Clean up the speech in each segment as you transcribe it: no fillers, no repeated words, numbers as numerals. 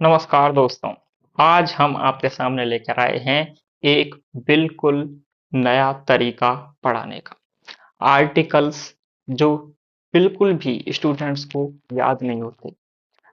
नमस्कार दोस्तों, आज हम आपके सामने लेकर आए हैं एक बिल्कुल नया तरीका पढ़ाने का। आर्टिकल्स जो बिल्कुल भी स्टूडेंट्स को याद नहीं होते।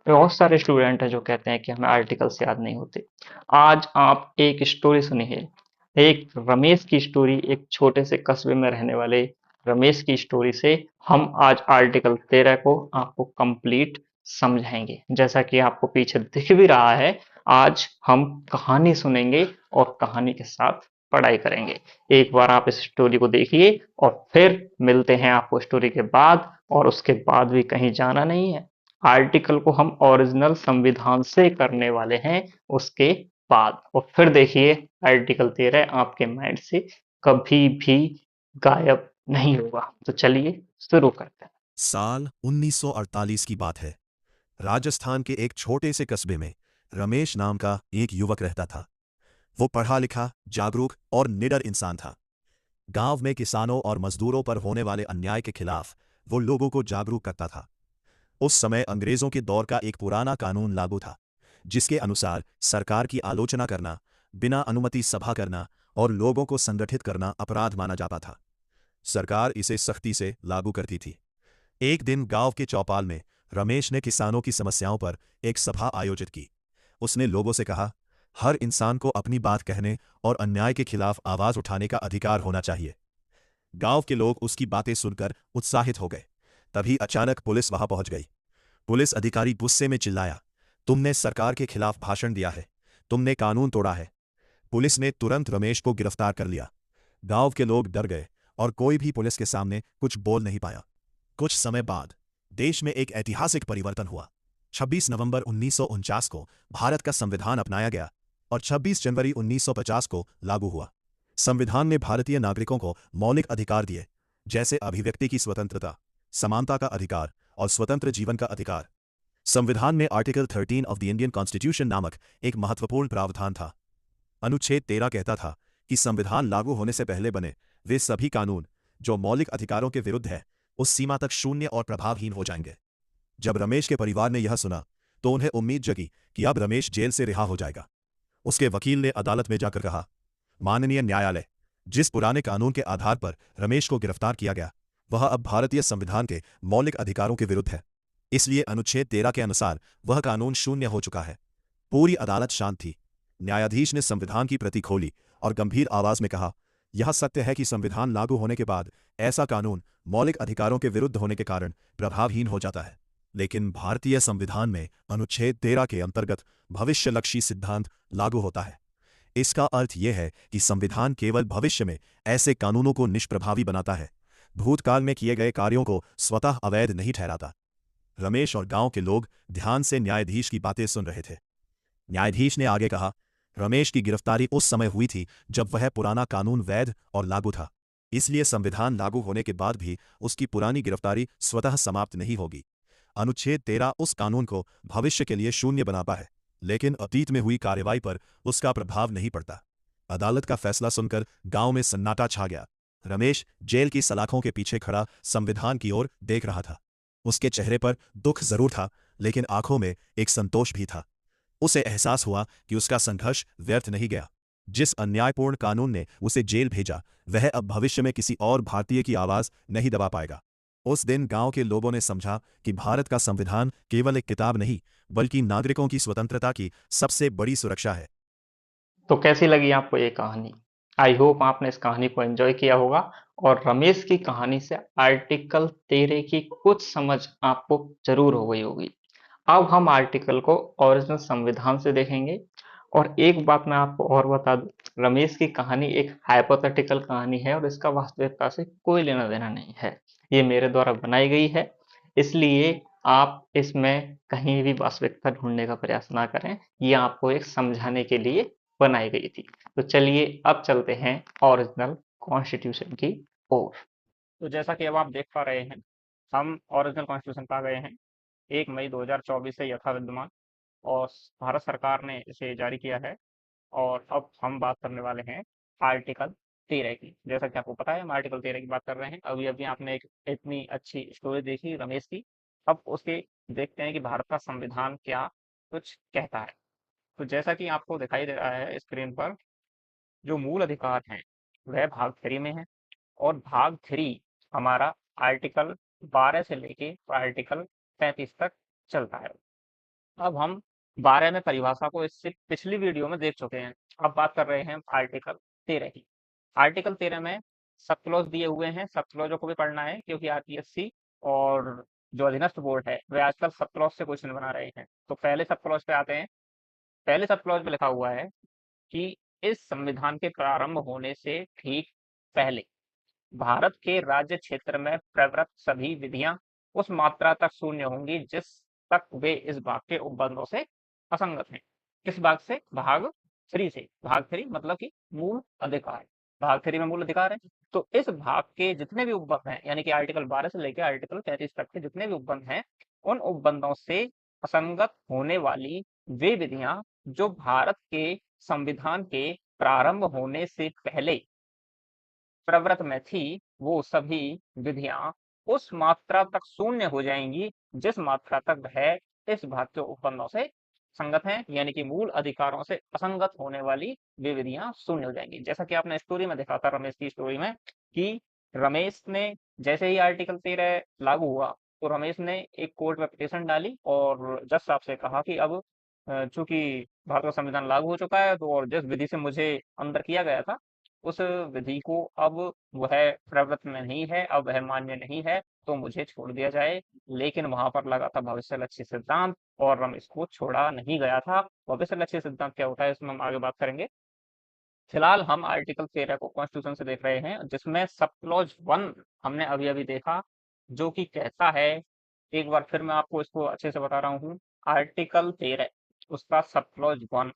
बहुत सारे स्टूडेंट हैं जो कहते हैं कि हमें आर्टिकल्स याद नहीं होते। आज आप एक स्टोरी सुनिए, एक रमेश की स्टोरी, एक छोटे से कस्बे में रहने वाले रमेश की स्टोरी से हम आज आर्टिकल 13 को आपको कंप्लीट समझाएंगे। जैसा कि आपको पीछे दिख भी रहा है, आज हम कहानी सुनेंगे और कहानी के साथ पढ़ाई करेंगे। एक बार आप इस स्टोरी को देखिए और फिर मिलते हैं आपको स्टोरी के बाद, और उसके बाद भी कहीं जाना नहीं है। आर्टिकल को हम ओरिजिनल संविधान से करने वाले हैं उसके बाद, और फिर देखिए आर्टिकल 13 आपके माइंड से कभी भी गायब नहीं होगा। तो चलिए शुरू करते हैं। साल 1948 की बात है। राजस्थान के एक छोटे से कस्बे में रमेश नाम का एक युवक रहता था। वो पढ़ा लिखा, जागरूक और निडर इंसान था। गांव में किसानों और मजदूरों पर होने वाले अन्याय के खिलाफ वो लोगों को जागरूक करता था। उस समय अंग्रेजों के दौर का एक पुराना कानून लागू था, जिसके अनुसार सरकार की आलोचना करना, बिना अनुमति सभा करना और लोगों को संगठित करना अपराध माना जाता था। सरकार इसे सख्ती से लागू करती थी। एक दिन गांव के चौपाल में रमेश ने किसानों की समस्याओं पर एक सभा आयोजित की। उसने लोगों से कहा, हर इंसान को अपनी बात कहने और अन्याय के खिलाफ आवाज उठाने का अधिकार होना चाहिए। गांव के लोग उसकी बातें सुनकर उत्साहित हो गए। तभी अचानक पुलिस वहां पहुंच गई। पुलिस अधिकारी गुस्से में चिल्लाया, तुमने सरकार के खिलाफ भाषण दिया है, तुमने कानून तोड़ा है। पुलिस ने तुरंत रमेश को गिरफ्तार कर लिया। गांव के लोग डर गए और कोई भी पुलिस के सामने कुछ बोल नहीं पाया। कुछ समय बाद देश में एक ऐतिहासिक परिवर्तन हुआ। 26 नवंबर 1949 को भारत का संविधान अपनाया गया और 26 जनवरी 1950 को लागू हुआ। संविधान ने भारतीय नागरिकों को मौलिक अधिकार दिए, जैसे अभिव्यक्ति की स्वतंत्रता, समानता का अधिकार और स्वतंत्र जीवन का अधिकार। संविधान में article 13 of the Indian constitution नामक एक महत्वपूर्ण प्रावधान था। अनुच्छेद 13 कहता था कि संविधान लागू होने से पहले बने वे सभी कानून जो मौलिक अधिकारों के विरुद्ध है, उस सीमा तक शून्य और प्रभावहीन हो जाएंगे। जब रमेश के परिवार ने यह सुना तो उन्हें उम्मीद जगी कि अब रमेश जेल से रिहा हो जाएगा। उसके वकील ने अदालत में जाकर कहा, माननीय न्यायालय, जिस पुराने कानून के आधार पर रमेश को गिरफ्तार किया गया, वह अब भारतीय संविधान के मौलिक अधिकारों के विरुद्ध है। इसलिए अनुच्छेद 13 के अनुसार वह कानून शून्य हो चुका है। पूरी अदालत शांत थी। न्यायाधीश ने संविधान की प्रति खोली और गंभीर आवाज में कहा, यह सत्य है कि संविधान लागू होने के बाद ऐसा कानून मौलिक अधिकारों के विरुद्ध होने के कारण प्रभावहीन हो जाता है। लेकिन भारतीय संविधान में अनुच्छेद 13 के अंतर्गत भविष्यलक्षी सिद्धांत लागू होता है। इसका अर्थ यह है कि संविधान केवल भविष्य में ऐसे कानूनों को निष्प्रभावी बनाता है, भूतकाल में किए गए कार्यों को स्वतः अवैध नहीं ठहराता। रमेश और गांव के लोग ध्यान से न्यायाधीश की बातें सुन रहे थे। न्यायाधीश ने आगे कहा, रमेश की गिरफ्तारी उस समय हुई थी जब वह पुराना कानून वैध और लागू था। इसलिए संविधान लागू होने के बाद भी उसकी पुरानी गिरफ्तारी स्वतः समाप्त नहीं होगी। अनुच्छेद 13 उस कानून को भविष्य के लिए शून्य बनाता है, लेकिन अतीत में हुई कार्रवाई पर उसका प्रभाव नहीं पड़ता। अदालत का फैसला सुनकर गांव में सन्नाटा छा गया। रमेश जेल की सलाखों के पीछे खड़ा संविधान की ओर देख रहा था। उसके चेहरे पर दुख जरूर था, लेकिन आंखों में एक संतोष भी था। उसे एहसास हुआ कि उसका संघर्ष व्यर्थ नहीं गया। जिस अन्यायपूर्ण कानून ने उसे जेल भेजा, वह अब भविष्य में किसी और भारतीय की आवाज नहीं दबा पाएगा। उस दिन गांव के लोगों ने समझा कि भारत का संविधान केवल एक किताब नहीं, बल्कि नागरिकों की स्वतंत्रता की सबसे बड़ी सुरक्षा है। तो कैसी लगी आपको ये कहानी? आई होप आपने इस कहानी को एंजॉय किया होगा, और रमेश की कहानी से आर्टिकल 13 की कुछ समझ आपको जरूर हो गई होगी। अब हम आर्टिकल को ओरिजिनल संविधान से देखेंगे। और एक बात मैं आपको और बता दूं, रमेश की कहानी एक हाइपोथेटिकल कहानी है और इसका वास्तविकता से कोई लेना देना नहीं है। ये मेरे द्वारा बनाई गई है, इसलिए आप इसमें कहीं भी वास्तविकता ढूंढने का प्रयास ना करें। ये आपको एक समझाने के लिए बनाई गई थी। तो चलिए अब चलते हैं ओरिजिनल कॉन्स्टिट्यूशन की ओर। तो जैसा कि अब आप देख पा रहे हैं, हम ओरिजिनल कॉन्स्टिट्यूशन पा गए हैं। 1 मई 2024 से यथा विद्यमान, और भारत सरकार ने इसे जारी किया है। और अब हम बात करने वाले हैं आर्टिकल 13 की। जैसा कि आपको पता है, हम आर्टिकल 13 की बात कर रहे हैं। अभी अभी आपने एक इतनी अच्छी स्टोरी देखी रमेश की। अब उसके देखते हैं कि भारत का संविधान क्या कुछ कहता है। तो जैसा कि आपको दिखाई दे रहा है स्क्रीन पर, जो मूल अधिकार हैं वह भाग 3 में है, और भाग 3 हमारा आर्टिकल 12 से लेके आर्टिकल 35 तक चलता है। अब हम 12 में परिभाषा को इससे पिछली वीडियो में देख चुके हैं। अब बात कर रहे हैं आर्टिकल 13 की। आर्टिकल 13 में सब क्लॉज दिए हुए हैं, सब क्लॉजों को भी पढ़ना है क्योंकि आरपीएससी और जो अधीनस्थ बोर्ड है वे आजकल सब क्लॉज से क्वेश्चन बना रहे हैं। तो पहले सब क्लॉज पे आते हैं। पहले सब क्लॉज में लिखा हुआ है कि इस संविधान के प्रारंभ होने से ठीक पहले भारत के राज्य क्षेत्र में प्रवृत्त सभी विधियां उस मात्रा तक शून्य होंगी जिस तक वे इस भाग के उपबंधों से असंगत हैं। किस भाग से? भाग 3 से। भाग 3 मतलब कि मूल अधिकार। भाग 3 में मूल अधिकार है। तो इस भाग के जितने भी उपबंध हैं, यानी कि आर्टिकल 12 से लेकर आर्टिकल 35 तक के जितने भी उपबंध हैं, उन उपबंधों से असंगत होने वाली वे विधियां जो भारत के संविधान के प्रारंभ होने से पहले प्रवृत्त में थी, वो सभी विधियां उस मात्रा तक शून्य हो जाएंगी जिस मात्रा तक वह इस भाग के उपबंधों से संगत हैं, यानी कि मूल अधिकारों से असंगत होने वाली वे विधियां शून्य हो जाएंगी। जैसा कि आपने स्टोरी में देखा था, रमेश की स्टोरी में, कि रमेश ने जैसे ही आर्टिकल 13 लागू हुआ तो रमेश ने एक कोर्ट में पिटीशन डाली और जज साहब से कहा कि अब चूंकि भारत का संविधान लागू हो चुका है, तो और जिस विधि से मुझे अंदर किया गया था उस विधि को अब वह प्रवृत्त में नहीं है, अब वह मान्य नहीं है, तो मुझे छोड़ दिया जाए। लेकिन वहां पर लगा था भविष्य लक्ष्य सिद्धांत और रमेश को छोड़ा नहीं गया था। भविष्य लक्ष्य सिद्धांत क्या होता है इसमें हम आगे बात करेंगे। फिलहाल हम आर्टिकल 13 को कॉन्स्टिट्यूशन से देख रहे हैं, जिसमें सब क्लॉज 1 हमने अभी अभी देखा, जो कि कहता है, एक बार फिर मैं आपको इसको अच्छे से बता रहा हूँ। आर्टिकल 13 उसका सब क्लॉज 1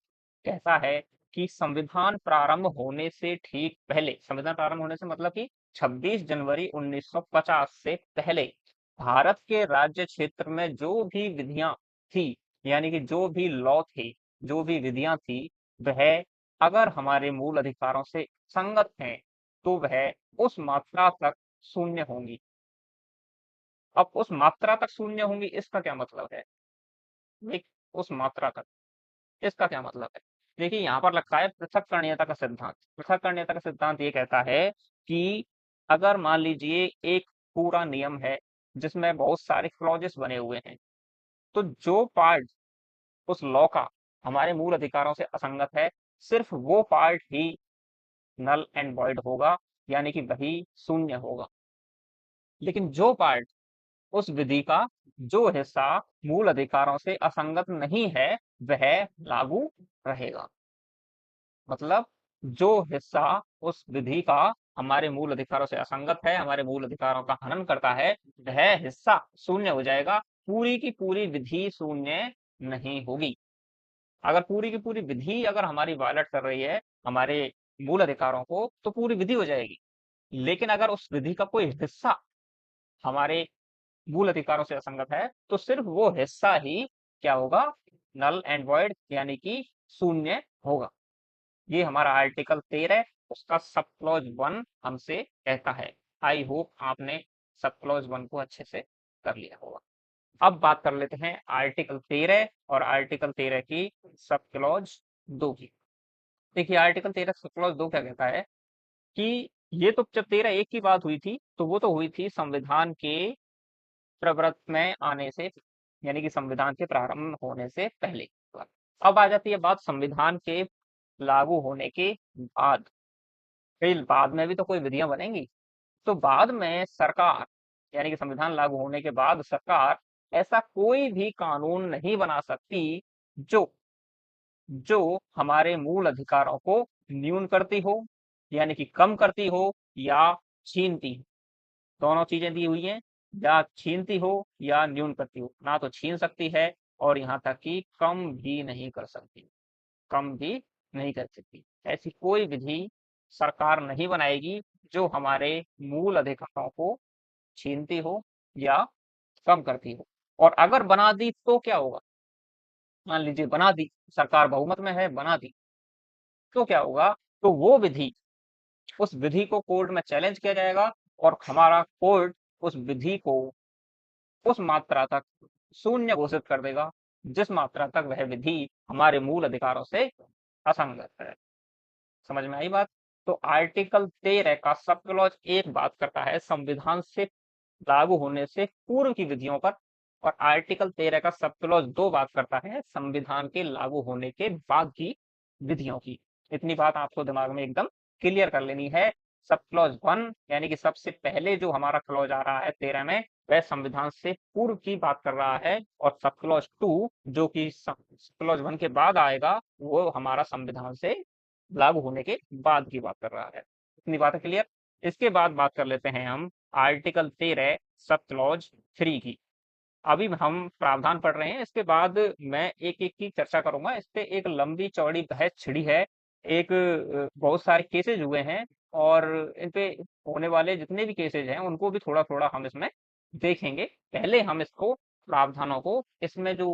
कहता है कि संविधान प्रारंभ होने से ठीक पहले, संविधान प्रारंभ होने से मतलब कि 26 जनवरी 1950 से पहले भारत के राज्य क्षेत्र में जो भी विधियां थी, यानी कि जो भी लॉ थे, जो भी विधियां थी, वह अगर हमारे मूल अधिकारों से संगत हैं तो वह उस मात्रा तक शून्य होंगी। अब उस मात्रा तक शून्य होंगी इसका क्या मतलब है? एक उस मात्रा तक, इसका क्या मतलब है? देखिए यहाँ पर लगता है पृथक्करणीयता का सिद्धांत। पृथक्करणीयता का सिद्धांत ये कहता है कि अगर मान लीजिए एक पूरा नियम है जिसमें बहुत सारे क्लॉजेस बने हुए हैं, तो जो पार्ट उस लॉ का हमारे मूल अधिकारों से असंगत है, सिर्फ वो पार्ट ही नल एंड वॉइड होगा, यानी कि वही शून्य होगा। लेकिन जो पार्ट, उस विधि का जो हिस्सा मूल अधिकारों से असंगत नहीं है, वह लागू रहेगा। मतलब जो हिस्सा उस विधि का हमारे मूल अधिकारों से असंगत है, हमारे मूल अधिकारों का हनन करता है, वह हिस्सा शून्य हो जाएगा। पूरी की पूरी विधि शून्य नहीं होगी। अगर पूरी की पूरी विधि अगर हमारी वायलेट कर रही है हमारे मूल अधिकारों को, तो पूरी विधि हो जाएगी। लेकिन अगर उस विधि का कोई हिस्सा हमारे मूल अधिकारों से असंगत है, तो सिर्फ वो हिस्सा ही क्या होगा? नल एंड वॉइड, यानी कि शून्य होगा। ये हमारा आर्टिकल 13 उसका सब क्लॉज 1 हमसे कहता है। आई होप आपने सब क्लॉज 1 को अच्छे से कर लिया होगा। अब बात कर लेते हैं आर्टिकल 13 और आर्टिकल 13 की सब क्लॉज 2 की। देखिए आर्टिकल 13 सब क्लॉज 2 क्या कहता है कि ये तो जब 13 एक की बात हुई थी, तो वो तो हुई थी संविधान के प्रवृत्त में आने से, यानी कि संविधान के प्रारंभ होने से पहले। अब आ जाती है बात संविधान के लागू होने के बाद। फिर बाद में भी तो कोई विधियां बनेंगी, तो बाद में सरकार, यानी कि संविधान लागू होने के बाद सरकार ऐसा कोई भी कानून नहीं बना सकती जो जो हमारे मूल अधिकारों को न्यून करती हो, यानी कि कम करती हो या छीनती हो। दोनों चीजें दी हुई हैं, या छीनती हो या न्यून करती हो। ना तो छीन सकती है और यहाँ तक कि कम भी नहीं कर सकती, कम भी नहीं कर सकती। ऐसी कोई विधि सरकार नहीं बनाएगी जो हमारे मूल अधिकारों को छीनती हो या कम करती हो। और अगर बना दी तो क्या होगा? मान लीजिए बना दी, सरकार बहुमत में है, बना दी, तो क्या होगा? तो वो विधि, उस विधि को कोर्ट में चैलेंज किया जाएगा और हमारा कोर्ट उस विधि को उस मात्रा तक शून्य घोषित कर देगा जिस मात्रा तक वह विधि हमारे मूल अधिकारों से असंगत है। समझ में आई बात? तो आर्टिकल 13 का सब क्लॉज एक बात करता है संविधान से लागू होने से पूर्व की विधियों पर, और आर्टिकल 13 का सब क्लॉज 2 बात करता है संविधान के लागू होने के बाद की विधियों की। इतनी बात आपको दिमाग में एकदम क्लियर कर लेनी है। सब क्लॉज 1 यानी कि सबसे पहले जो हमारा क्लॉज आ रहा है 13 में, वह संविधान से पूर्व की बात कर रहा है, और सब क्लॉज 2 जो कि क्लॉज 1 के बाद आएगा, वो हमारा संविधान से लागू होने के बाद की बात कर रहा है। इतनी बात है क्लियर? इसके बाद बात कर लेते हैं हम आर्टिकल 13 सब क्लॉज 3 की। अभी हम प्रावधान पढ़ रहे हैं, इसके बाद मैं एक एक की चर्चा करूंगा। इस पे एक लंबी चौड़ी बहस छिड़ी है, एक बहुत सारे केसेज हुए हैं, और इन पे होने वाले जितने भी केसेज हैं उनको भी थोड़ा थोड़ा हम इसमें देखेंगे। पहले हम इसको प्रावधानों को इसमें जो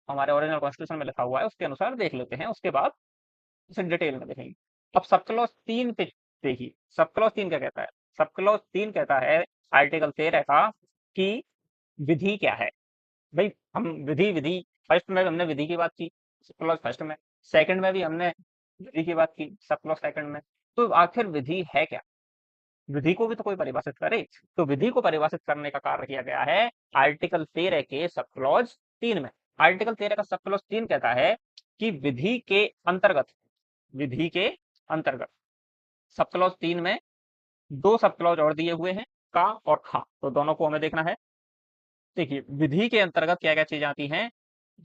हमारे ओरिजिनल कॉन्स्टिट्यूशन में लिखा हुआ है उसके अनुसार देख लेते हैं, उसके बाद इसे डिटेल में देखेंगे। अब सब क्लॉज 3 पे देखिए, सब क्लॉज 3 क्या कहता है? सब क्लॉज 3 कहता है आर्टिकल 13 का कि विधि क्या है। भाई हम विधि विधि फर्स्ट में भी हमने विधि की बात की सब क्लॉज फर्स्ट में, सेकंड में भी हमने विधि की बात की सब क्लॉज सेकंड में। तो आखिर विधि है क्या? विधि को भी तो कोई परिभाषित करे। तो विधि को परिभाषित करने का कार्य किया गया है आर्टिकल 13 के सब क्लॉज 3 में। आर्टिकल 13 का सब क्लॉज 3 कहता है कि विधि के अंतर्गत, विधि के अंतर्गत सब क्लॉज 3 में 2 सब क्लॉज और दिए हुए हैं, का और खा, तो दोनों को हमें देखना है। देखिए विधि के अंतर्गत क्या क्या चीजें आती हैं।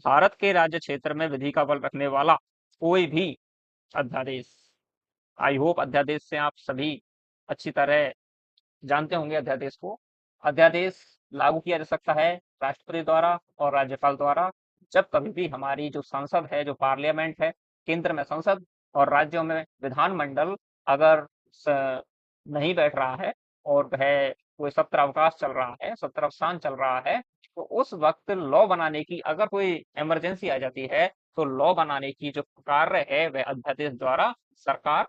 भारत के राज्य क्षेत्र में विधि का बल रखने वाला कोई भी अध्यादेश, आई होप अध्यादेश से आप सभी अच्छी तरह जानते होंगे अध्यादेश को। अध्यादेश लागू किया जा सकता है राष्ट्रपति द्वारा और राज्यपाल द्वारा, जब कभी भी हमारी जो संसद है, जो पार्लियामेंट है, केंद्र में संसद और राज्यों में विधानमंडल अगर नहीं बैठ रहा है और वह कोई सत्र अवकाश चल रहा है, सत्र अवसान चल रहा है, तो उस वक्त लॉ बनाने की अगर कोई इमरजेंसी आ जाती है, तो लॉ बनाने की जो कार्य है वह अध्यादेश द्वारा सरकार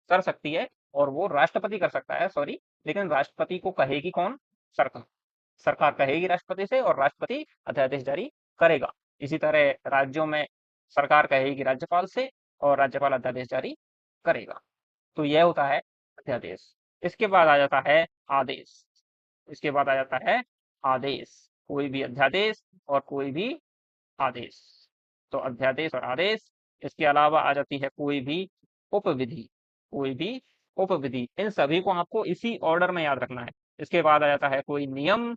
कर सकती है, और वो राष्ट्रपति कर सकता है, सॉरी, लेकिन राष्ट्रपति को कहेगी कौन? सरकार। सरकार कहेगी राष्ट्रपति से और राष्ट्रपति अध्यादेश जारी करेगा। इसी तरह राज्यों में सरकार कहेगी राज्यपाल से और राज्यपाल अध्यादेश जारी करेगा। तो यह होता है अध्यादेश। इसके बाद आ जाता है आदेश। इसके बाद आ जाता है आदेश, कोई भी अध्यादेश और कोई भी आदेश। तो अध्यादेश और आदेश, इसके अलावा आ जाती है कोई भी उपविधि, कोई भी उपविधि। इन सभी को आपको इसी ऑर्डर में याद रखना है। इसके बाद आ जाता है कोई नियम,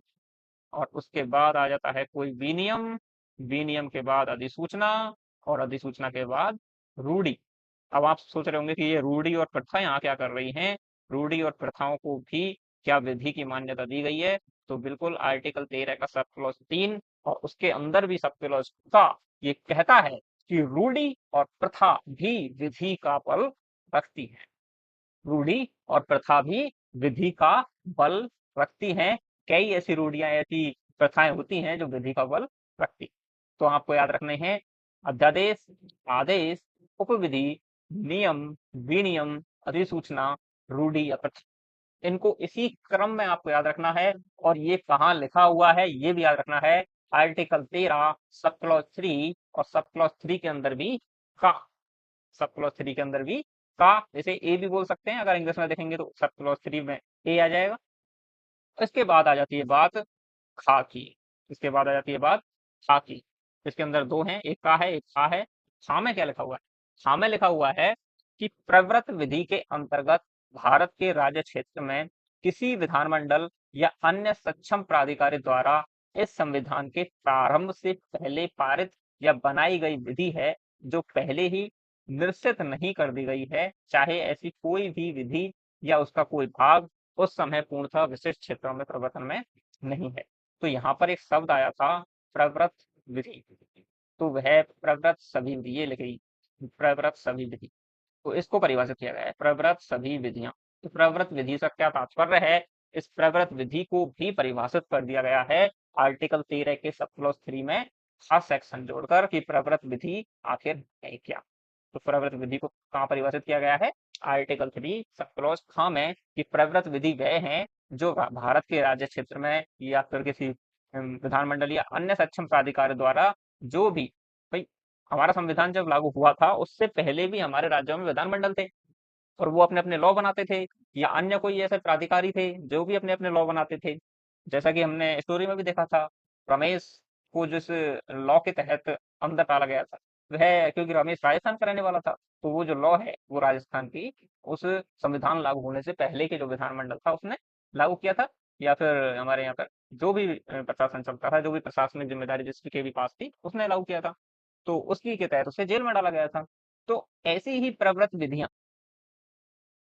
और उसके बाद आ जाता है कोई विनियम, विनियम के बाद अधिसूचना, और अधिसूचना के बाद रूढ़ी। अब आप सोच रहे होंगे कि ये रूढ़ी और प्रथा यहाँ क्या कर रही हैं? रूढ़ी और प्रथाओं को भी क्या विधि की मान्यता दी गई है? तो बिल्कुल आर्टिकल 13 का सब क्लॉज 3 और उसके अंदर भी सब क्लॉज का ये कहता है कि रूढ़ी और प्रथा भी विधि का बल रखती है। रूढ़ी और प्रथा भी विधि का बल रखती हैं। कई ऐसी रूढ़ियां, ऐसी प्रथाएं होती हैं जो विधि का बल रखती। तो आपको याद रखने हैं अध्यादेश, आदेश, उपविधि, नियम, विनियम, अधिसूचना, रूढ़ी या प्रथा। इनको इसी क्रम में आपको याद रखना है, और ये कहाँ लिखा हुआ है ये भी याद रखना है। आर्टिकल 13 सब क्लॉज 3, और सब क्लॉज 3 के अंदर भी का, सब क्लॉज 3 के अंदर भी का, जैसे ए भी बोल सकते हैं, अगर इंग्लिश में देखेंगे तो सब क्लॉज 3 में ए आ जाएगा। इसके बाद आ जाती है बात खा की। इसके बाद आ जाती है बात खा की। इसके अंदर दो हैं, एक का है एक खा है। खा में क्या लिखा हुआ है? खा में लिखा हुआ है कि प्रवृत्त विधि के अंतर्गत भारत के राज्य क्षेत्र में किसी विधानमंडल या अन्य सक्षम प्राधिकारी द्वारा इस संविधान के प्रारंभ से पहले पारित या बनाई गई विधि है, जो पहले ही निश्चित नहीं कर दी गई है, चाहे ऐसी कोई भी विधि या उसका कोई भाग उस समय पूर्णतः विशिष्ट क्षेत्रों में प्रवर्तन में नहीं है। तो यहाँ पर एक शब्द आया था प्रवृत्त विधि, तो वह प्रवृत्त सभी विधि, ये लिखी प्रवृत्त सभी विधि। तो इसको परिभाषित किया गया है प्रवृत्त सभी विधियां। तो प्रवृत्त विधि से क्या तात्पर्य है? इस प्रवृत्त विधि को भी परिभाषित कर दिया गया है आर्टिकल 13 के सब क्लॉज 3 में खास सेक्शन जोड़कर कि प्रवृत्त विधि आखिर है क्या। तो प्रवृत्त विधि को कहाँ परिभाषित किया गया है? आर्टिकल 3 सब क्लॉज ख में, कि प्रवृत्त विधि वह है जो भारत के राज्य क्षेत्र में या फिर किसी विधानमंडल या अन्य सक्षम प्राधिकारी द्वारा जो भी हमारा संविधान जब लागू हुआ था उससे पहले भी हमारे राज्यों में विधानमंडल थे और वो अपने अपने लॉ बनाते थे, या अन्य कोई ऐसे प्राधिकारी थे जो भी अपने अपने लॉ बनाते थे। जैसा कि हमने स्टोरी में भी देखा था, रमेश को जिस लॉ के तहत अंदर डाला गया था, वह क्योंकि रमेश राजस्थान का रहने वाला था, तो वो जो लॉ है वो राजस्थान की उस संविधान लागू होने से पहले के जो विधानमंडल था उसने लागू किया था। या फिर हमारे यहाँ पर जो भी प्रशासन चलता था, जो भी प्रशासनिक जिम्मेदारी जिसके भी पास थी, उसने लागू किया था, तो उसी के तहत उसे जेल में डाला गया था। तो ऐसी ही प्रवृत्त विधियां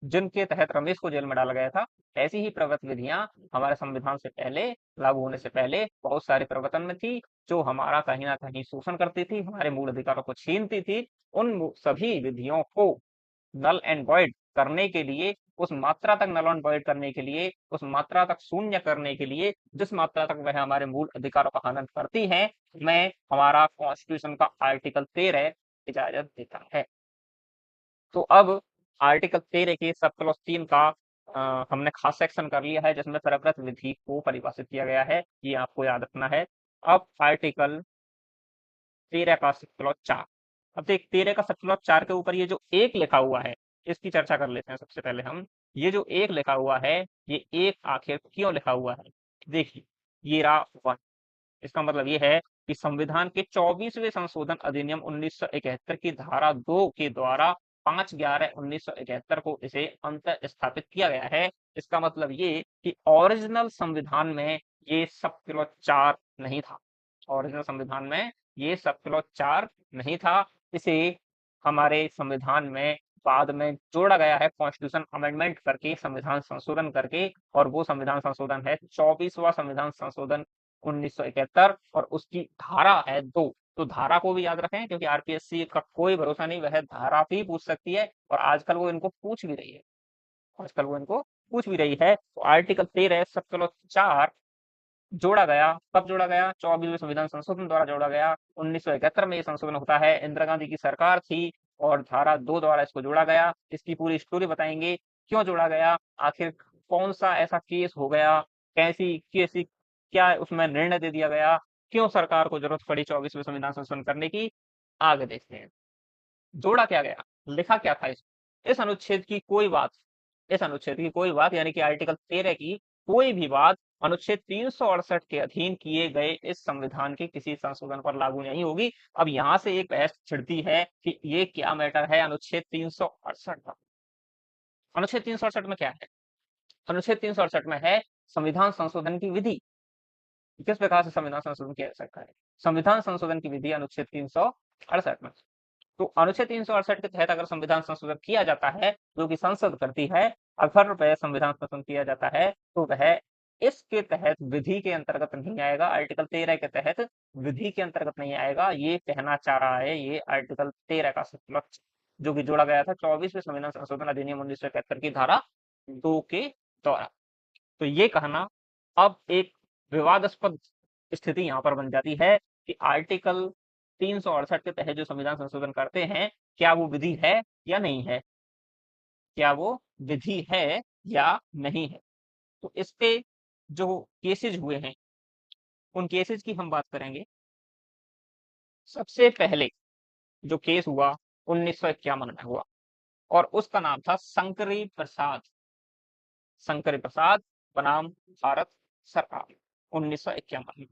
जिनके तहत रमेश को जेल में डाला गया था, ऐसी ही प्रवृत्त विधियां हमारे संविधान से पहले, लागू होने से पहले बहुत सारे प्रवर्तन में थी, जो हमारा कहीं ना कहीं शोषण करती थी, हमारे मूल अधिकारों को छीनती थी। सभी विधियों को नल एंड वॉइड करने के लिए, उस मात्रा तक नल एंड वॉइड करने के लिए, उस मात्रा तक शून्य करने के लिए जिस मात्रा तक वह हमारे मूल अधिकारों का हनन करती है, मैं हमारा कॉन्स्टिट्यूशन का आर्टिकल 13 इजाजत देता है। तो अब आर्टिकल 13 के सब क्लॉज 3 का हमने खास सेक्शन कर लिया है, जिसमें प्रकृत विधि को परिभाषित किया गया है, ये आपको याद रखना है। अब आर्टिकल 13 का सब क्लॉज 4। अब देख 13 का सब क्लॉज 4 के ऊपर ये जो एक लिखा हुआ है, इसकी चर्चा कर लेते हैं सबसे पहले हम। ये जो एक लिखा हुआ है, ये एक आखिर क्यों लिखा हुआ है? देखिए, ये रहा वन। इसका मतलब ये है कि संविधान के 24वें संशोधन अधिनियम 1971 की धारा 2 के द्वारा 5/11/1971 को इसे अंत स्थापित किया गया है। इसका मतलब ये कि ओरिजिनल संविधान में ये सब क्लॉज 4 नहीं था। ओरिजिनल संविधान में ये सब क्लॉज 4 नहीं था। इसे हमारे संविधान में बाद में जोड़ा गया है, कॉन्स्टिट्यूशन अमेंडमेंट करके, संविधान संशोधन करके, और वो संविधान संशोधन है 24वां संविधान संशोधन 1971, और उसकी धारा है 2। तो धारा को भी याद रखें, क्योंकि आरपीएससी का कोई भरोसा नहीं, वह धारा भी पूछ सकती है, और आजकल वो इनको पूछ भी रही है। आजकल वो इनको पूछ भी रही है। तो आर्टिकल 13 सब चलो 4 जोड़ा गया। कब जोड़ा गया? 24वें संविधान संशोधन द्वारा जोड़ा गया। 1971 में ये संशोधन होता है, इंदिरा गांधी की सरकार थी, और धारा 2 द्वारा इसको जोड़ा गया। इसकी पूरी स्टोरी बताएंगे, क्यों जोड़ा गया, आखिर कौन सा ऐसा केस हो गया, कैसी कैसी क्या उसमें निर्णय दे दिया गया, क्यों सरकार को जरूरत पड़ी 24वें संविधान संशोधन करने की, आगे देखते हैं। जोड़ा क्या गया, लिखा क्या था इस अनुच्छेद की कोई बात, इस अनुच्छेद की कोई बात यानी कि आर्टिकल 13 की कोई भी बात अनुच्छेद 368 के अधीन किए गए इस संविधान के किसी संशोधन पर लागू नहीं होगी। अब यहां से एक बहस छिड़ती है कि ये क्या मैटर है अनुच्छेद 368 का। अनुच्छेद 368 में क्या है? अनुच्छेद 368 में है संविधान संशोधन की विधि। किस प्रकार से संविधान संशोधन किया जा सकता है? संविधान संशोधन की विधि अनुच्छेद 368 में। तो अनुच्छेद 368 के तहत अगर संविधान संशोधन किया जाता है, जो कि संसद करती है, अगर वह संविधान संशोधन किया जाता है, तो वह इसके तहत विधि के अंतर्गत नहीं आएगा। आर्टिकल 13 के तहत विधि के अंतर्गत नहीं आएगा, ये कहना चाह रहा है ये आर्टिकल 13 का लक्ष्य, जो कि जोड़ा गया था 24वें संविधान संशोधन अधिनियम 1971 की धारा 2 के द्वारा। तो ये कहना अब एक विवादास्पद स्थिति यहाँ पर बन जाती है कि आर्टिकल 368 के तहत जो संविधान संशोधन करते हैं, क्या वो विधि है या नहीं है, क्या वो विधि है या नहीं है। तो इस पे जो केसेज हुए हैं, उन केसेज की हम बात करेंगे। सबसे पहले जो केस हुआ 1951 में हुआ, और उसका नाम था शंकरी प्रसाद, शंकरी प्रसाद बनाम भारत सरकार। 1951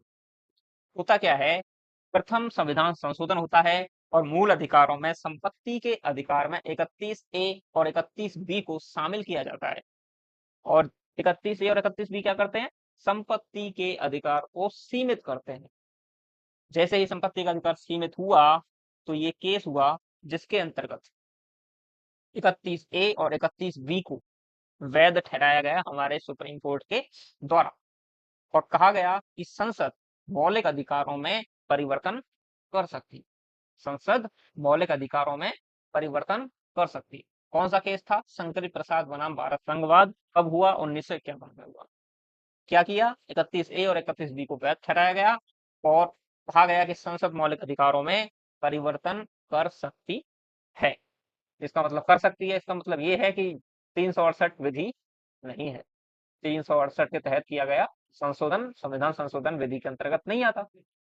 होता क्या है, प्रथम संविधान संशोधन होता है, और मूल अधिकारों में संपत्ति के अधिकार में 31A और 31B को शामिल किया जाता है। और 31A और 31B क्या करते हैं? संपत्ति के अधिकार को सीमित करते हैं। जैसे ही संपत्ति का अधिकार सीमित हुआ, तो ये केस हुआ जिसके अंतर्गत 31A और 31B को वैध ठहराया गया हमारे सुप्रीम कोर्ट के द्वारा, और कहा गया कि संसद मौलिक अधिकारों में परिवर्तन कर सकती, संसद मौलिक अधिकारों में परिवर्तन कर सकती। कौन सा केस था? शंकरी प्रसाद बनाम भारत संघवाद। कब हुआ? 1951 में हुआ। क्या किया? 31A और 31B को वैध ठहराया गया, और कहा गया कि संसद मौलिक अधिकारों में परिवर्तन कर सकती है। इसका मतलब कर सकती है, इसका मतलब ये है कि 368 विधि नहीं है। 368 के तहत किया गया संशोधन संविधान संशोधन विधि के अंतर्गत नहीं आता,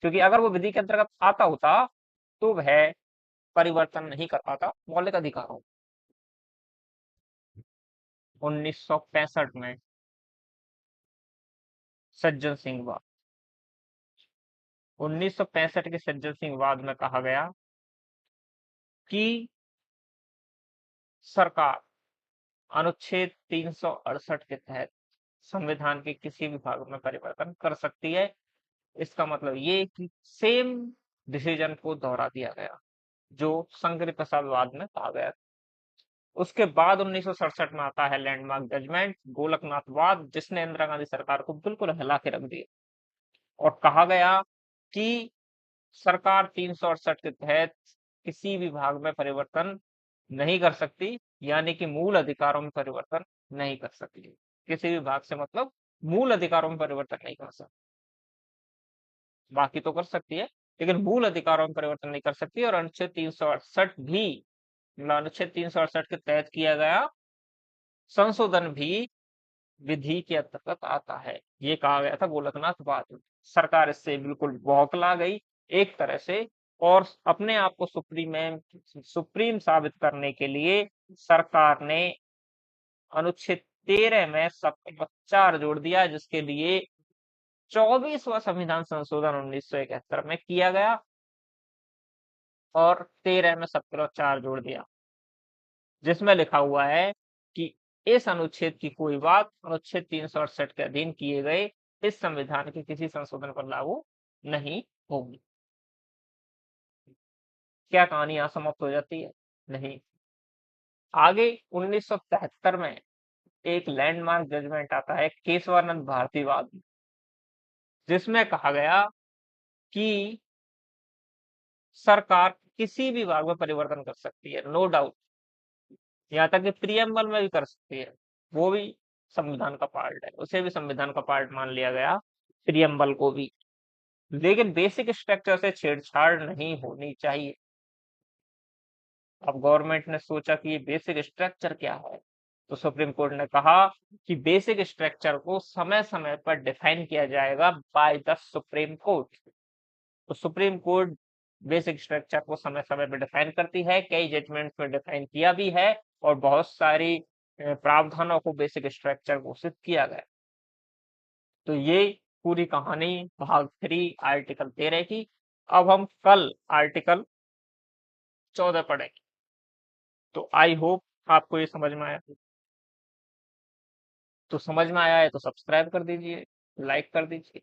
क्योंकि अगर वो विधि के अंतर्गत आता होता, तो वह परिवर्तन नहीं कर पाता मौलिक अधिकारों। 1965 में सज्जन सिंह वाद। 1965 के सज्जन सिंह वाद में कहा गया कि सरकार अनुच्छेद 368 के तहत संविधान के किसी भी भाग में परिवर्तन कर सकती है। इसका मतलब ये कि सेम डिसीजन को दोहरा दिया गया जो शंकर प्रसाद वाद में कहा गया। उसके बाद 1967 में आता है लैंडमार्क जजमेंट गोलकनाथ वाद, जिसने इंदिरा गांधी सरकार को बिल्कुल हिला के रख दिया और कहा गया कि सरकार 368 के तहत किसी भी भाग में परिवर्तन नहीं कर सकती, यानी कि मूल अधिकारों में परिवर्तन नहीं कर सकती। किसी भी भाग से मतलब मूल अधिकारों में परिवर्तन नहीं कर सकती, बाकी तो कर सकती है लेकिन मूल अधिकारों में परिवर्तन नहीं कर सकती। और अनुच्छेद 368 भी, मतलब अनुच्छेद 368 के तहत किया गया संशोधन भी विधि के अंतर्गत आता है, ये कहा गया था गोलकनाथ वाद में। सरकार इससे बिल्कुल बौखला गई एक तरह से, और अपने आप को सुप्रीम साबित करने के लिए सरकार ने अनुच्छेद 13 में सबका 4 जोड़ दिया, जिसके लिए 24वां संविधान संशोधन 1971 में किया गया और 13 में 17 4 जोड़ दिया, जिसमें लिखा हुआ है कि इस अनुच्छेद की कोई बात अनुच्छेद 368 के अधीन किए गए इस संविधान के किसी संशोधन पर लागू नहीं होगी। क्या कहानी यहां समाप्त हो जाती है? नहीं, आगे 1973 में एक लैंडमार्क जजमेंट आता है केशवानंद भारती वाद, जिसमें कहा गया कि सरकार किसी भी भाग में परिवर्तन कर सकती है, नो डाउट, यहाँ तक कि प्रियम्बल में भी कर सकती है, वो भी संविधान का पार्ट है, उसे भी संविधान का पार्ट मान लिया गया, प्रियम्बल को भी। लेकिन बेसिक स्ट्रक्चर से छेड़छाड़ नहीं होनी चाहिए। अब गवर्नमेंट ने सोचा कि ये बेसिक स्ट्रक्चर क्या है, तो सुप्रीम कोर्ट ने कहा कि बेसिक स्ट्रक्चर को समय समय पर डिफाइन किया जाएगा बाय द सुप्रीम कोर्ट। तो सुप्रीम कोर्ट बेसिक स्ट्रक्चर को समय समय पर डिफाइन करती है, कई जजमेंट्स में डिफाइन किया भी है और बहुत सारी प्रावधानों को बेसिक स्ट्रक्चर घोषित किया गया। तो ये पूरी कहानी भाग 3 आर्टिकल 13 की। अब हम कल आर्टिकल 14 पढ़ेंगे। तो आई होप आपको ये समझ में आया। तो समझ में आया है तो सब्सक्राइब कर दीजिए, लाइक कर दीजिए।